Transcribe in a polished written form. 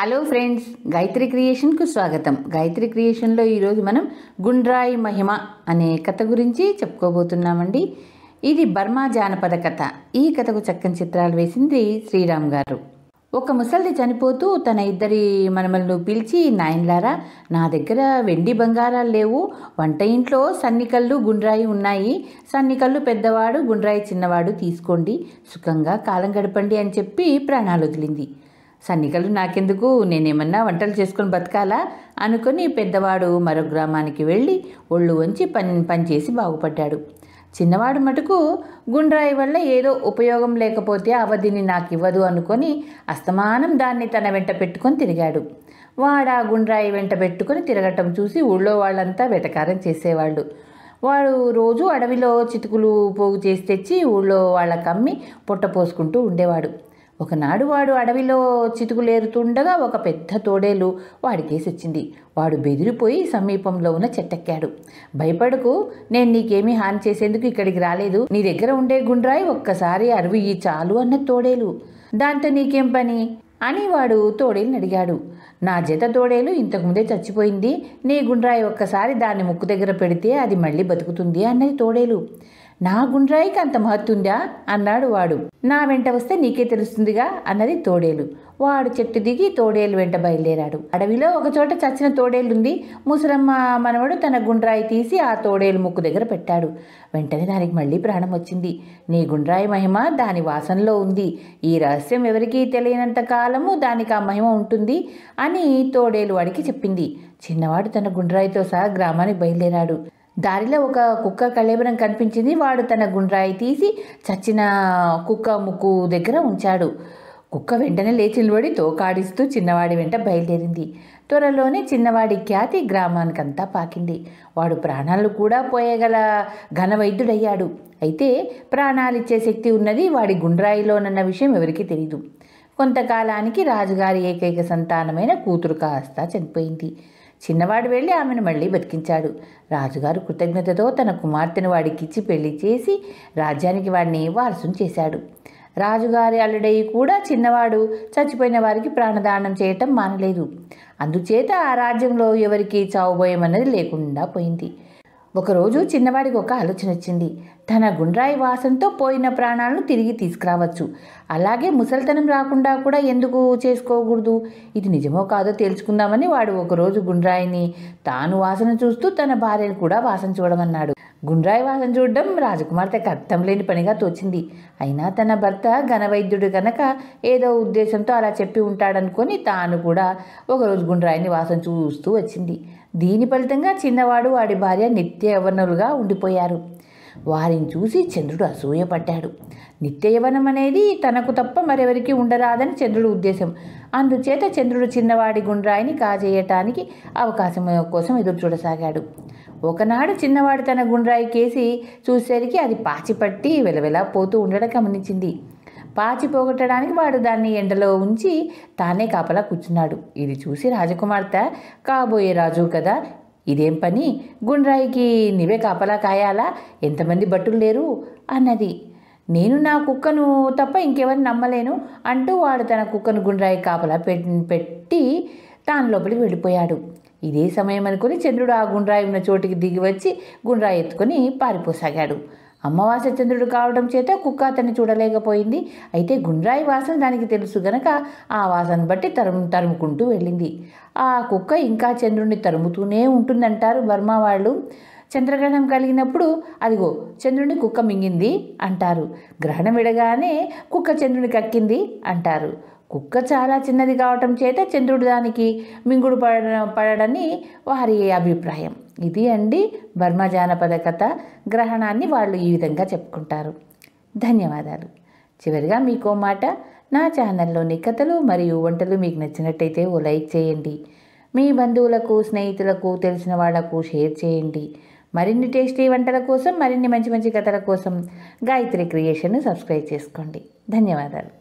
Hello friends, Gayatri క్రియేషన్కు స్వాగతం. గాయత్రి క్రియేషన్లో ఈరోజు మనం గుండ్రాయి మహిమ అనే కథ గురించి చెప్పుకోబోతున్నామండి. ఇది బర్మా జానపద కథ. ఈ కథకు చక్కని చిత్రాలు వేసింది శ్రీరామ్ గారు. ఒక ముసలిది చనిపోతూ తన ఇద్దరి మనమలను పిలిచి, నాయనలారా, నా దగ్గర వెండి బంగారాలు లేవు, వంట ఇంట్లో సన్నికళ్ళు గుండ్రాయి ఉన్నాయి, సన్నికళ్ళు పెద్దవాడు, గుండ్రాయి చిన్నవాడు తీసుకోండి, సుఖంగా కాలం గడపండి అని చెప్పి ప్రాణాలు వదిలింది. సన్నికలు నాకెందుకు, నేనేమన్నా వంటలు చేసుకొని బతకాలా అనుకుని పెద్దవాడు మరో గ్రామానికి వెళ్ళి ఒళ్ళు వంచి పనిచేసి బాగుపడ్డాడు. చిన్నవాడు మటుకు గుండ్రాయి వల్ల ఏదో ఉపయోగం లేకపోతే అవధిని నాకు ఇవ్వదు అనుకొని అస్తమానం దాన్ని తన వెంట పెట్టుకొని తిరిగాడు. వాడు ఆ గుండ్రాయి వెంట పెట్టుకొని తిరగటం చూసి ఊళ్ళో వాళ్ళంతా వెటకారం చేసేవాళ్ళు. వాడు రోజు అడవిలో చితుకులు పోగు చేసి తెచ్చి ఊళ్ళో వాళ్ళకి అమ్మి పొట్ట పోసుకుంటూ ఉండేవాడు. ఒకనాడు వాడు అడవిలో చితుకులేరుతుండగా ఒక పెద్ద తోడేలు వాడికేసి వచ్చింది. వాడు బెదిరిపోయి సమీపంలో ఉన్న చెట్టెక్కాడు. భయపడకు, నేను నీకేమీ హాని చేసేందుకు ఇక్కడికి రాలేదు, నీ దగ్గర ఉండే గుండ్రాయి ఒక్కసారి అరువు ఇయ్యి చాలు అన్న తోడేలు. దాంతో నీకేం పని అని వాడు తోడేలుని అడిగాడు. నా జత తోడేలు ఇంతకుముందే చచ్చిపోయింది, నీ గుండ్రాయి ఒక్కసారి దాన్ని ముక్కు దగ్గర పెడితే అది మళ్ళీ బతుకుతుంది అన్నది తోడేలు. నా గుండ్రాయికి అంత మహత్తుందా అన్నాడు వాడు. నా వెంట వస్తే నీకే తెలుస్తుందిగా అన్నది తోడేలు. వాడు చెట్టు దిగి తోడేలు వెంట బయలుదేరాడు. అడవిలో ఒకచోట చచ్చిన తోడేలుంది. ముసలమ్మ మనవడు తన గుండ్రాయి తీసి ఆ తోడేలు ముక్కు దగ్గర పెట్టాడు. వెంటనే దానికి మళ్ళీ ప్రాణం వచ్చింది. నీ గుండ్రాయి మహిమ దాని వాసనలో ఉంది, ఈ రహస్యం ఎవరికీ తెలియనంత కాలము దానికి ఆ మహిమ ఉంటుంది అని తోడేలు వాడికి చెప్పింది. చిన్నవాడు తన గుండ్రాయితో సహా గ్రామానికి బయలుదేరాడు. దారిలో ఒక కుక్క కళేబరం కనిపించింది. వాడు తన గుండ్రాయి తీసి చచ్చిన కుక్క ముక్కు దగ్గర ఉంచాడు. కుక్క వెంటనే లేచి నిలబడి తోకాడిస్తూ చిన్నవాడి వెంట బయలుదేరింది. త్వరలోనే చిన్నవాడి ఖ్యాతి గ్రామానికంతా పాకింది. వాడు ప్రాణాలు కూడా పోయగల ఘనవైద్యుడయ్యాడు. అయితే ప్రాణాలిచ్చే శక్తి ఉన్నది వాడి గుండ్రాయిలోనన్న విషయం ఎవరికీ తెలియదు. కొంతకాలానికి రాజుగారి ఏకైక సంతానమైన కూతురు కాస్త చనిపోయింది. చిన్నవాడు వెళ్ళి ఆమెను మళ్ళీ బతికించాడు. రాజుగారు కృతజ్ఞతతో తన కుమార్తెను వాడికిచ్చి పెళ్లి చేసి రాజ్యానికి వాడిని వారసుని చేశాడు. రాజుగారి అల్లుడై కూడా చిన్నవాడు చచ్చిపోయిన వారికి ప్రాణదానం చేయటం మానలేదు. అందుచేత ఆ రాజ్యంలో ఎవరికి చావుభయం అన్నది లేకుండా పోయింది. ఒకరోజు చిన్నవాడికి ఒక ఆలోచన వచ్చింది. తన గుండ్రాయి వాసనతో పోయిన ప్రాణాలను తిరిగి తీసుకురావచ్చు. అలాగే ముసలితనం రాకుండా కూడా ఎందుకు చేసుకోకూడదు? ఇది నిజమో కాదో తెలుసుకుందామని వాడు ఒకరోజు గుండ్రాయిని తాను వాసన చూస్తూ తన భార్యను కూడా వాసన చూడమన్నాడు. గుండ్రాయి వాసన చూడడం రాజకుమార్తెకు అర్థం లేని పనిగా తోచింది. అయినా తన భర్త ఘనవైద్యుడు కనుక ఏదో ఉద్దేశంతో అలా చెప్పి ఉంటాడనుకొని తాను కూడా ఒకరోజు గుండ్రాయిని వాసన చూస్తూ వచ్చింది. దీని ఫలితంగా చిన్నవాడు వాడి భార్య నిత్య యవ్వనులుగా ఉండిపోయారు. వారిని చూసి చంద్రుడు అసూయపడ్డాడు. నిత్య యవ్వనం అనేది తనకు తప్ప మరెవరికి ఉండరాదని చంద్రుడి ఉద్దేశం. అందుచేత చంద్రుడు చిన్నవాడి గుండ్రాయిని కాజేయటానికి అవకాశం కోసం ఎదురు చూడసాగాడు. ఒకనాడు చిన్నవాడు తన గుండ్రాయి కేసి చూసేసరికి అది పాచిపట్టి వెలవెలా పోతూ ఉండడం గమనించింది. పాచి పోగొట్టడానికి వాడు దాన్ని ఎండలో ఉంచి తానే కాపలా కూర్చున్నాడు. ఇది చూసి రాజకుమార్తె, కాబోయే రాజు కదా, ఇదేం పని, గుండ్రాయికి నీవే కాపలా కాయాలా, ఎంతమంది భటులు లేరు అన్నది. నేను నా కుక్కను తప్ప ఇంకెవరిని నమ్మలేను అంటూ వాడు తన కుక్కను గుండ్రాయి కాపలా పెట్టి తాను లోపలికి వెళ్ళిపోయాడు. ఇదే సమయం అనుకుని చంద్రుడు ఆ గుండ్రాయి ఉన్న చోటికి దిగి వచ్చి గుండ్రాయి ఎత్తుకొని పారిపోసాగాడు. అమావాస్య చంద్రుడు కావడం చేత కుక్క అతన్ని చూడలేకపోయింది. అయితే గుండ్రాయి వాసన దానికి తెలుసు గనక ఆ వాసన బట్టి తరుముకుంటూ వెళ్ళింది. ఆ కుక్క ఇంకా చంద్రుడిని తరుముతూనే ఉంటుందంటారు బర్మా వాళ్ళు. చంద్రగ్రహణం కలిగినప్పుడు అదిగో చంద్రుడిని కుక్క మింగింది అంటారు. గ్రహణం విడగానే కుక్క చంద్రుని కక్కింది అంటారు. కుక్క చాలా చిన్నది కావటం చేత చంద్రుడు దానికి మింగుడు పడడని వారి అభిప్రాయం. ఇది అండి బర్మా జానపద కథ. గ్రహణాన్ని వాళ్ళు ఈ విధంగా చెప్పుకుంటారు. ధన్యవాదాలు. చివరిగా మీకో మాట, నా ఛానల్లోని కథలు మరియు వంటలు మీకు నచ్చినట్టయితే ఓ లైక్ చేయండి. మీ బంధువులకు, స్నేహితులకు, తెలిసిన వాళ్లకు షేర్ చేయండి. మరిన్ని టేస్టీ వంటల కోసం, మరిన్ని మంచి మంచి కథల కోసం గాయత్రి క్రియేషన్ను సబ్స్క్రైబ్ చేసుకోండి. ధన్యవాదాలు.